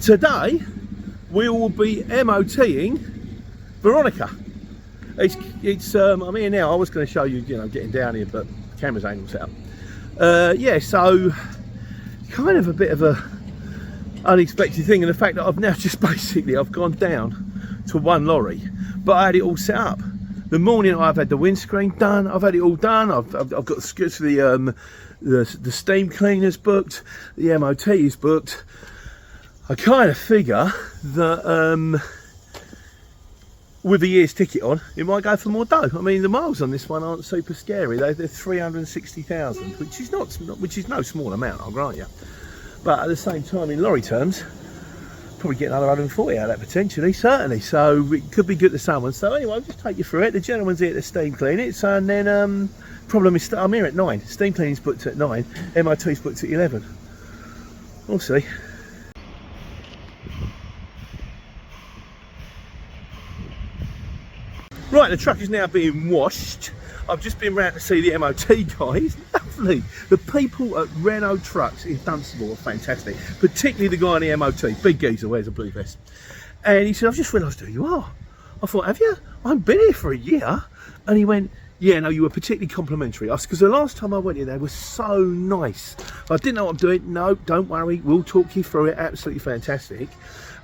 Today we will be MOTing Veronica. I'm here now. I was going to show you, getting down here, but the camera's ain't all set up. Yeah, so kind of a bit of a unexpected thing, and the fact that I've now just basically I've gone down to one lorry, but I had it all set up. The morning I've had the windscreen done, I've had it all done. I've got the steam cleaners booked, the MOT is booked. I kind of figure that with a year's ticket on, it might go for more dough. I mean, the miles on this one aren't super scary. They're 360,000, which is no small amount, I'll grant you. But at the same time, in lorry terms, probably get another 140 out of that potentially, certainly. So it could be good to someone. So anyway, I'll just take you through it. The gentleman's here to steam clean it, so, and then problem is I'm here at 9. Steam cleaning's booked at 9. MOT's booked at 11. We'll see. Right, the truck is now being washed. I've just been round to see the MOT guys. Lovely. The people at Renault trucks in Dunstable are fantastic. Particularly the guy in the MOT, big geezer, wears a blue vest. And he said, I've just realised who you are. I thought, have you? I've been here for a year. And he went, yeah, no, you were particularly complimentary. Because the last time I went in, they were so nice. I didn't know what I'm doing. No, don't worry. We'll talk you through it. Absolutely fantastic.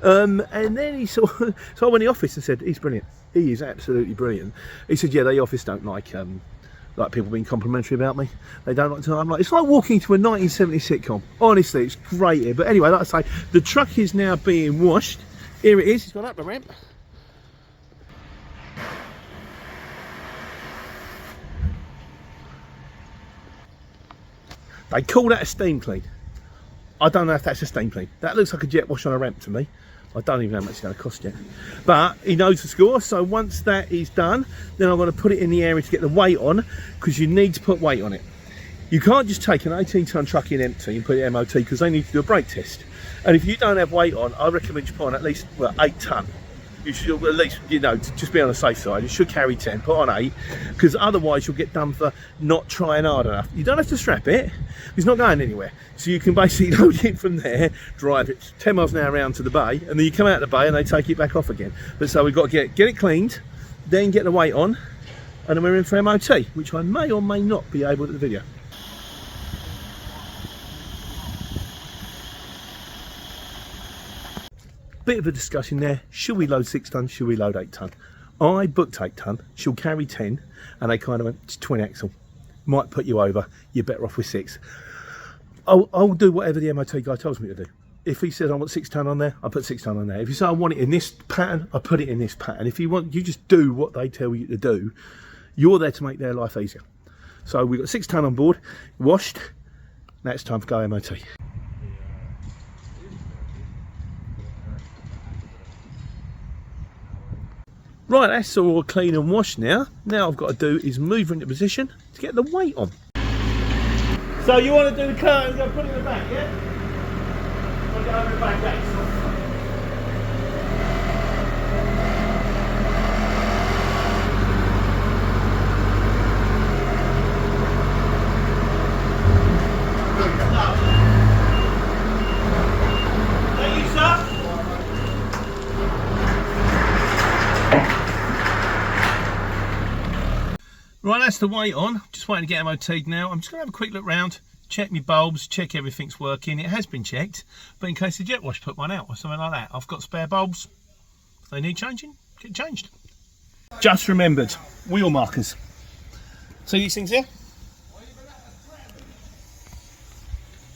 And then he saw, so I went in the office and said, he's brilliant. He is absolutely brilliant. He said, yeah, the office don't like people being complimentary about me. They don't like to. I'm like, it's like walking to a 1970s sitcom. Honestly, it's great here. But anyway, like I say, the truck is now being washed. Here it is. It's gone up the ramp. They call that a steam clean. I don't know if that's a steam clean. That looks like a jet wash on a ramp to me. I don't even know how much it's going to cost yet. But he knows the score, so once that is done, then I'm going to put it in the area to get the weight on, because you need to put weight on it. You can't just take an 18-tonne truck in empty and put it in MOT, because they need to do a brake test. And if you don't have weight on, I recommend you put on at least, 8 tonne. You should at least, just be on the safe side. You should carry 10, put on 8, because otherwise you'll get done for not trying hard enough. You don't have to strap it, it's not going anywhere. So you can basically load it from there, drive it 10 miles an hour around to the bay, and then you come out of the bay and they take it back off again. But so we've got to get it cleaned, then get the weight on, and then we're in for MOT, which I may or may not be able to the video. Bit of a discussion there. Should we load 6 tonne? Should we load 8 tonne? I booked 8 tonne. She'll carry 10, and they kind of went, it's twin axle. Might put you over. You're better off with 6. I'll do whatever the MOT guy tells me to do. If he says I want 6 tonne on there, I put 6 tonne on there. If you say I want it in this pattern, I put it in this pattern. If you want, you just do what they tell you to do. You're there to make their life easier. So we've got 6 tonne on board, washed. Now it's time for go MOT. Right, that's all clean and washed now. Now I've got to do is move her into position to get the weight on. So you want to do the curtains and put it in the back, yeah? I'll go over the back gates. Right, that's the weight on. Just waiting to get MOT'd now. I'm just going to have a quick look round, check my bulbs, check everything's working. It has been checked, but in case the jet wash put one out or something like that, I've got spare bulbs. If they need changing, get changed. Just remembered, wheel markers. See these things here?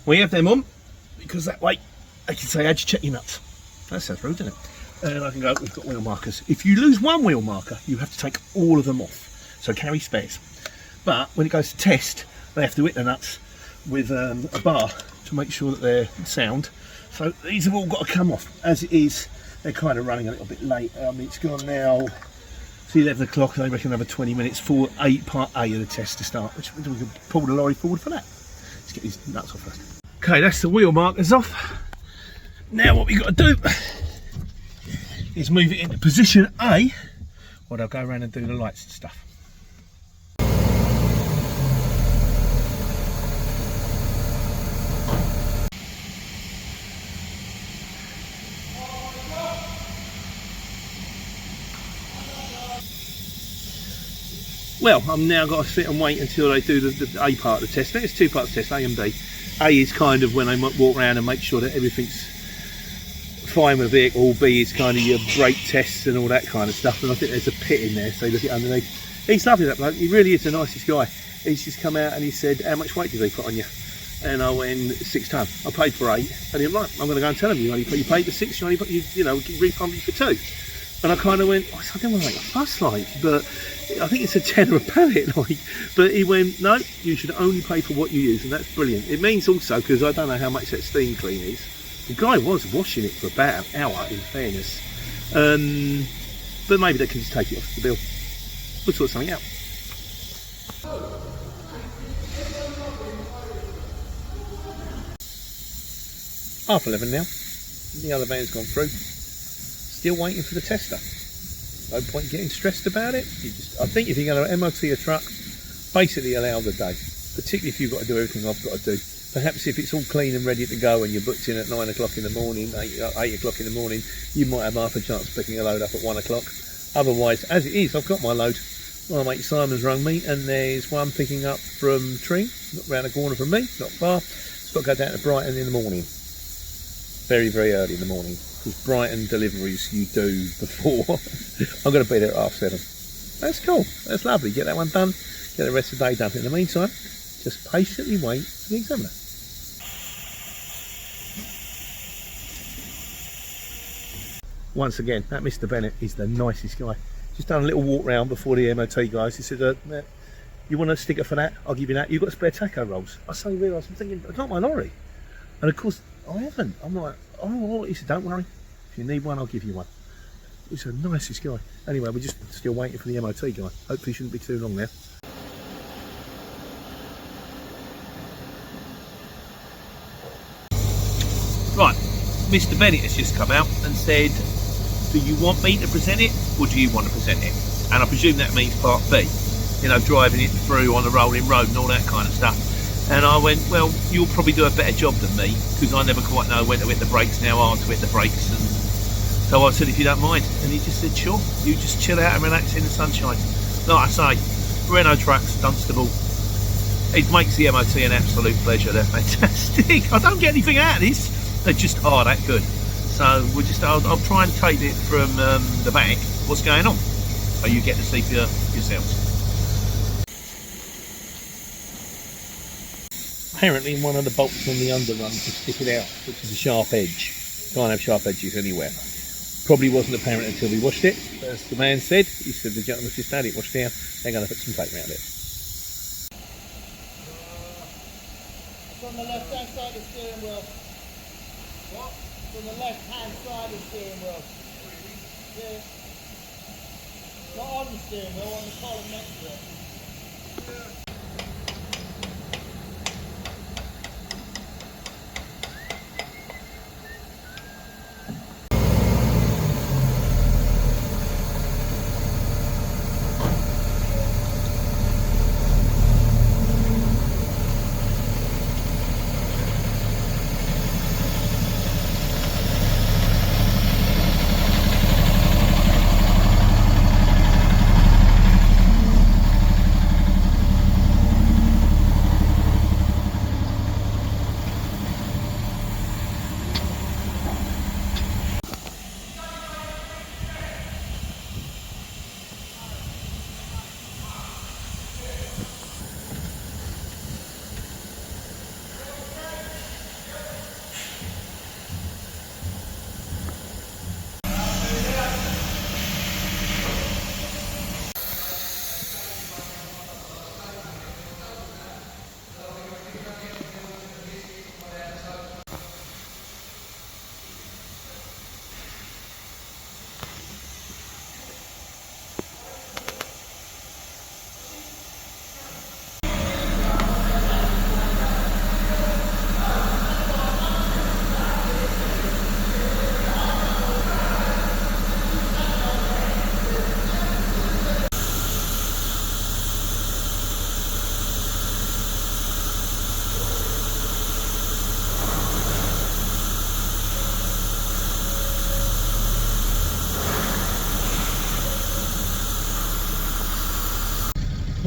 We have them on, because that way I can say, how'd you check your nuts? That sounds rude, doesn't it? And I can go, we've got wheel markers. If you lose one wheel marker, you have to take all of them off. So carry spares. But when it goes to test, they have to hit the nuts with a bar to make sure that they're sound. So these have all got to come off. As it is, they're kind of running a little bit late. It's gone now, it's 11 o'clock, and they reckon another 20 minutes for part A of the test to start, which means we can pull the lorry forward for that. Let's get these nuts off first. Okay, that's the wheel markers off. Now what we've got to do is move it into position A, or they'll go around and do the lights and stuff. Well, I'm now got to sit and wait until they do the A part of the test. I think it's 2 parts test, A and B. A is kind of when they walk around and make sure that everything's fine with the vehicle. B is kind of your brake tests and all that kind of stuff. And I think there's a pit in there, so you look at underneath. He's lovely, that bloke. He really is the nicest guy. He's just come out and he said, how much weight did they put on you? And I went 6 ton. I paid for 8. And he was like, I'm going to go and tell him you paid for 6. You only put, you know, refund you for 2. And I kind of went, oh, I don't want to make a fuss, like, but I think it's a tenner a pallet, like. But he went, no, you should only pay for what you use, and that's brilliant. It means also, because I don't know how much that steam clean is, the guy was washing it for about an hour, in fairness. But maybe they can just take it off the bill. We'll sort something out. Half 11 now. The other van's gone through. Still waiting for the tester. No point getting stressed about it. I think if you're going to MOT a truck, basically allow the day. Particularly if you've got to do everything I've got to do. Perhaps if it's all clean and ready to go and you're booked in at 9 o'clock in the morning, 8 o'clock in the morning, you might have half a chance of picking a load up at 1 o'clock. Otherwise, as it is, I've got my load. My mate Simon's rung me, and there's one picking up from Tring, not round the corner from me, not far. It's got to go down to Brighton in the morning. Very, very early in the morning. Because Brighton deliveries you do before. I'm going to be there at 7:30. That's cool. That's lovely. Get that one done. Get the rest of the day done. In the meantime, just patiently wait for the examiner. Once again, that Mr. Bennett is the nicest guy. Just done a little walk round before the MOT guys. He said, you want a sticker for that? I'll give you that. You've got spare taco rolls. I suddenly realised, I'm thinking, it's not my lorry. And of course, I haven't. I'm like, oh, he said, don't worry. If you need one, I'll give you one. He's the nicest guy. Anyway, we're just still waiting for the MOT guy. Hopefully he shouldn't be too long now. Right, Mr. Bennett has just come out and said, do you want me to present it, or do you want to present it? And I presume that means part B. You know, driving it through on the rolling road and all that kind of stuff. And I went, well, you'll probably do a better job than me, because I never quite know when to hit the brakes now, hard to hit the brakes. And so I said, if you don't mind. And he just said, sure, you just chill out and relax in the sunshine. Like I say, Renault trucks, Dunstable, it makes the MOT an absolute pleasure. They're fantastic. I don't get anything out of this. They just are that good. So we'll just, I'll try and take it from the back, what's going on, so you get to see for yourselves. Apparently one of the bolts on the underrun is sticking out, which is a sharp edge. Can't have sharp edges anywhere. Probably wasn't apparent until we washed it. As the man said, he said the gentleman just had it washed down. They're going to put some tape around it. It's on the left hand side of the steering wheel. What? It's on the left hand side of the steering wheel. Yeah. Not on the steering wheel, on the column next to it.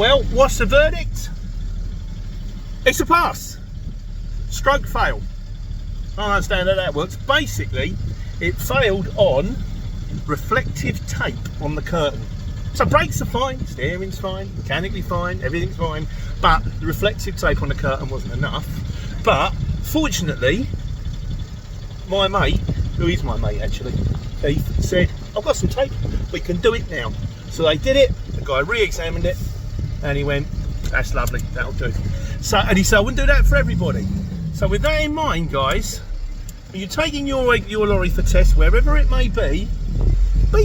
Well, what's the verdict? It's a pass. Stroke fail. I don't understand how that works. Basically, it failed on reflective tape on the curtain. So brakes are fine, steering's fine, mechanically fine, everything's fine, but the reflective tape on the curtain wasn't enough. But fortunately, my mate, who is my mate actually, Keith, said, I've got some tape, we can do it now. So they did it, the guy re-examined it, and he went, that's lovely, that'll do. So, and he said, I wouldn't do that for everybody. So with that in mind, guys, when you're taking your lorry for test, wherever it may be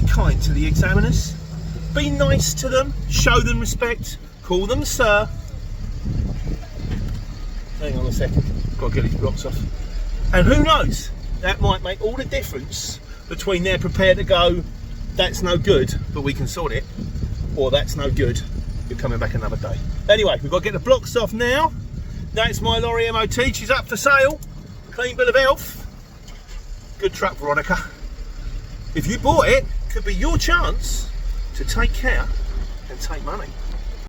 kind to the examiners, be nice to them, show them respect, call them sir. Hang on a second, got to get these blocks off. And who knows, that might make all the difference between they're prepared to go, that's no good, but we can sort it, or that's no good, you're coming back another day. Anyway, we've got to get the blocks off now. That's my lorry MOT, she's up for sale. Clean bill of health. Good truck, Veronica. If you bought it, could be your chance to take care and take money.